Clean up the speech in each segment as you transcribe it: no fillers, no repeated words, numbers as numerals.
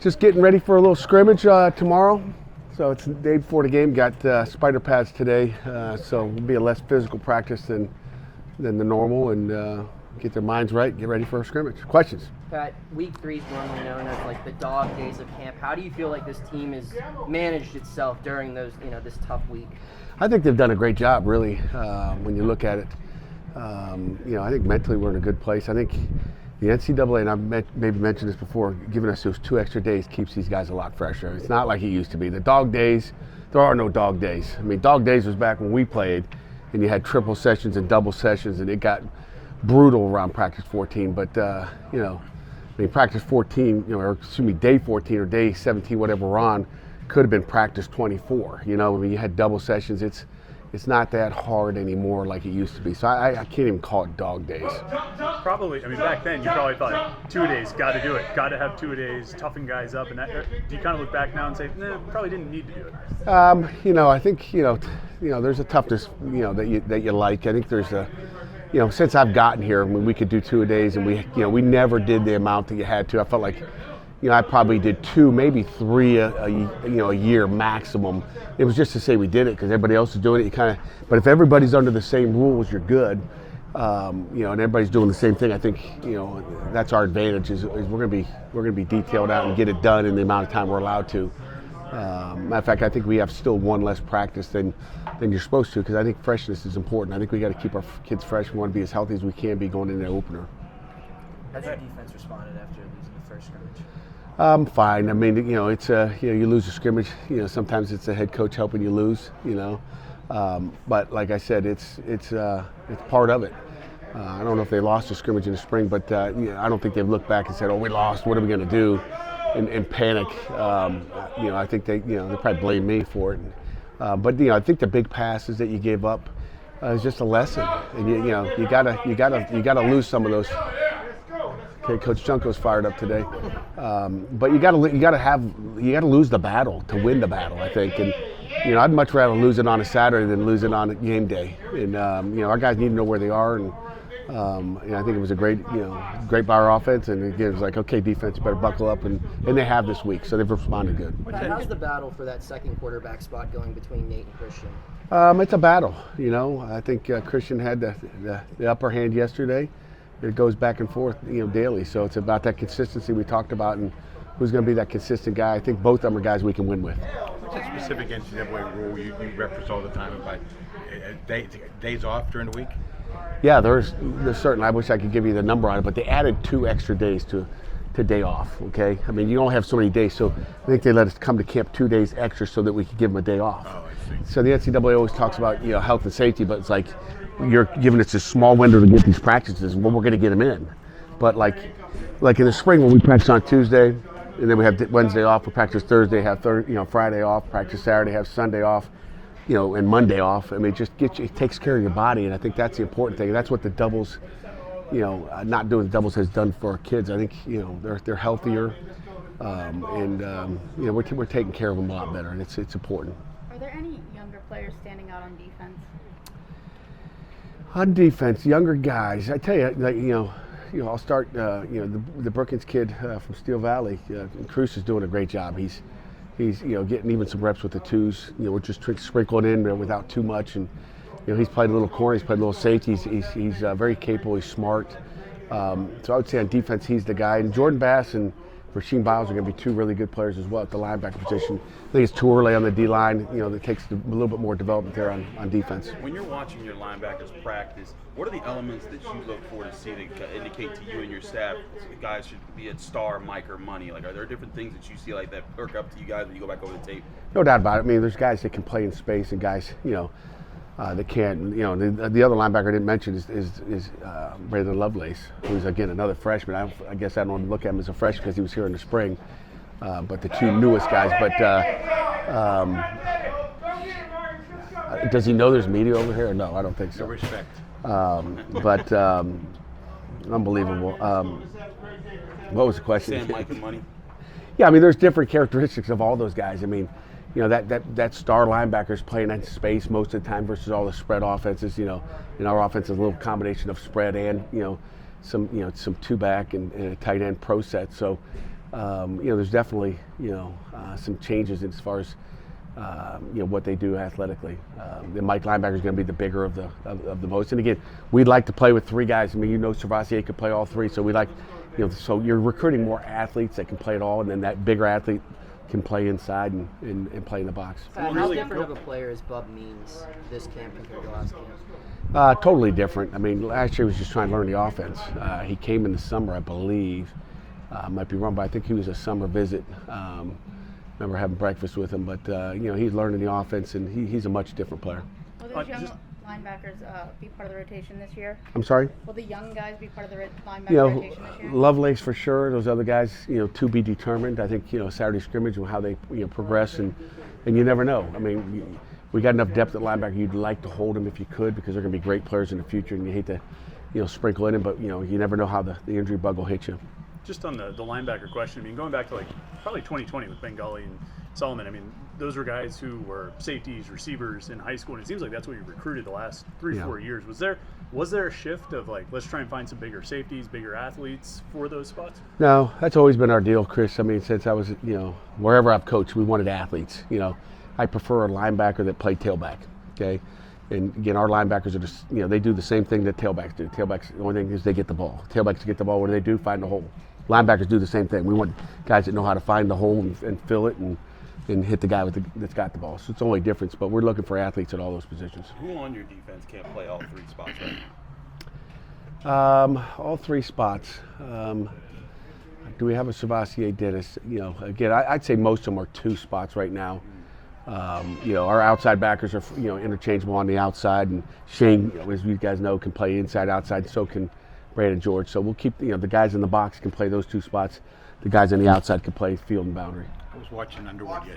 Just getting ready for a little scrimmage tomorrow. So it's the day before the game. Got spider pads today, so it'll be a less physical practice than the normal, and get their minds right, get ready for a scrimmage. Questions? Pat, week 3 is normally known as like the dog days of camp. How do you feel like this team has managed itself during those, this tough week? I think they've done a great job, really, when you look at it. I think mentally we're in a good place. I think the NCAA, and I've maybe mentioned this before, giving us those 2 extra days keeps these guys a lot fresher. It's not like it used to be. The dog days, there are no dog days. I mean, dog days was back when we played, and you had triple sessions and double sessions, and it got brutal around practice 14. But, practice 14, day 14 or day 17, whatever we're on, could have been practice 24. You had double sessions. It's not that hard anymore like it used to be. So I can't even call it dog days. Probably, back then you probably thought 2 days, got to do it. Got to have 2 days, toughen guys up. And that, do you kind of look back now and say, nah, probably didn't need to do it? I think, there's a toughness, that you like. I think there's a, since I've gotten here, we could do 2 days, and we never did the amount that you had to. I felt like, I probably did 2, maybe 3 a year maximum. It was just to say we did it because everybody else is doing it. But if everybody's under the same rules, you're good. And everybody's doing the same thing. I think that's our advantage. Is we're gonna be detailed out and get it done in the amount of time we're allowed to. Matter of fact, I think we have still 1 less practice than you're supposed to, because I think freshness is important. I think we got to keep our kids fresh. We want to be as healthy as we can be going into the opener. How's your defense responded after losing the first scrimmage? Fine. It's you lose a scrimmage. Sometimes it's the head coach helping you lose. But like I said, it's part of it. I don't know if they lost a scrimmage in the spring, but I don't think they've looked back and said, "Oh, we lost. What are we going to do?" and panic. I think they probably blame me for it. But I think the big passes that you gave up is just a lesson, and you gotta lose some of those. Okay, Coach Junko's fired up today, but you gotta lose the battle to win the battle, I think. And I'd much rather lose it on a Saturday than lose it on a game day. And our guys need to know where they are, and I think it was a great by our offense. And again, it was like, okay, defense, you better buckle up, and they have this week, so they've responded good. How's the battle for that second quarterback spot going between Nate and Christian? It's a battle. I think Christian had the upper hand yesterday. It goes back and forth, daily. So it's about that consistency we talked about, and who's going to be that consistent guy. I think both of them are guys we can win with. What's a specific NCAA rule you reference all the time about days off during the week? Yeah, there's certain. I wish I could give you the number on it, but they added 2 extra days to day off. Okay, you only have so many days, so I think they let us come to camp 2 days extra so that we could give them a day off. Oh, I see. So the NCAA always talks about health and safety, but it's like, you're giving us a small window to get these practices. Well, we're going to get them in. But like in the spring when we practice on Tuesday, and then we have Wednesday off, we practice Thursday, have Friday off, practice Saturday, have Sunday off, and Monday off. It takes care of your body, and I think that's the important thing. And that's what the doubles, not doing the doubles has done for our kids. I think they're healthier, and we're taking care of them a lot better, and it's important. Are there any younger players standing out on defense? On defense, younger guys. I tell you, I'll start. The Brookings kid from Steel Valley, Cruz is doing a great job. He's getting even some reps with the twos. We're just sprinkling in without too much, and he's played a little corner. He's played a little safety. He's very capable. He's smart. So I would say on defense, he's the guy. And Jordan Bass and Rasheem Biles are going to be 2 really good players as well at the linebacker position. I think it's too early on the D-line. That takes a little bit more development there on defense. When you're watching your linebackers practice, what are the elements that you look for to see that indicate to you and your staff guys should be at star, Mike, or money? Are there different things that you see that perk up to you guys when you go back over the tape? No doubt about it. There's guys that can play in space and guys, that can't. The other linebacker I didn't mention is Brandon Lovelace, who's again another freshman. I guess I don't look at him as a freshman because he was here in the spring. But the 2 newest guys. But does he know there's media over here? No, I don't think so. No respect. But unbelievable. What was the question? Sam, Mike, and money. Yeah, there's different characteristics of all those guys. That star linebackers playing in space most of the time versus all the spread offenses. In our offense is a little combination of spread and some 2-back and a tight end pro set. So there's definitely some changes as far as what they do athletically. The Mike linebacker is going to be the bigger of the most. And again, we'd like to play with three guys. I mean, Servassier could play all three, so we like, so you're recruiting more athletes that can play it all, and then that bigger athlete can play inside and play in the box. How different of a player is Bub Means this camp compared to last camp? Totally different. I mean, last year he was just trying to learn the offense. He came in the summer, I believe. Might be wrong, but I think he was a summer visit. Remember having breakfast with him, but he's learning the offense, and he's a much different player. Will those young linebackers be part of the rotation this year? I'm sorry? Will the young guys be part of the linebacker rotation this year? Lovelace for sure. Those other guys, to be determined. I think Saturday scrimmage and how they progress, and you never know. I mean, we got enough depth at linebacker. You'd like to hold them if you could, because they're going to be great players in the future, and you hate to sprinkle in them, but you never know how the injury bug will hit you. Just on the linebacker question, I mean, going back to probably 2020 with Bengali and Solomon, I mean, those were guys who were safeties, receivers in high school, and it seems like that's what you recruited the last 3-4 years. Was there a shift of let's try and find some bigger safeties, bigger athletes for those spots? No, that's always been our deal, Chris. I mean, since I was wherever I've coached, we wanted athletes. I prefer a linebacker that played tailback. Okay. And again, our linebackers are just, they do the same thing that tailbacks do. Tailbacks, the only thing is they get the ball. Tailbacks get the ball. What do? Find the hole. Linebackers do the same thing. We want guys that know how to find the hole and fill it and hit the guy that's got the ball. So it's the only difference, but we're looking for athletes at all those positions. Who on your defense can't play all three spots right now? All three spots. Do we have a Servassier Dennis? Again, I'd say most of them are two spots right now. Our outside backers are interchangeable on the outside, and Shane, as you guys know, can play inside, outside. So can Brandon George. So we'll keep the guys in the box can play those two spots. The guys on the outside can play field and boundary. I was watching Underwood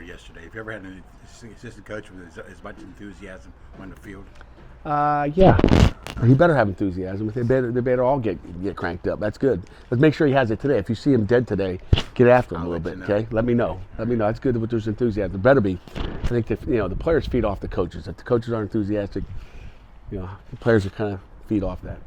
yesterday. Have you ever had an assistant coach with as much enthusiasm on the field? Yeah. He better have enthusiasm. They better all get cranked up. That's good. Let's make sure he has it today. If you see him dead today, get after him a little bit, okay? Let me know. That's good that there's enthusiasm. There better be. I think that the players feed off the coaches. If the coaches aren't enthusiastic, the players are kind of feed off that.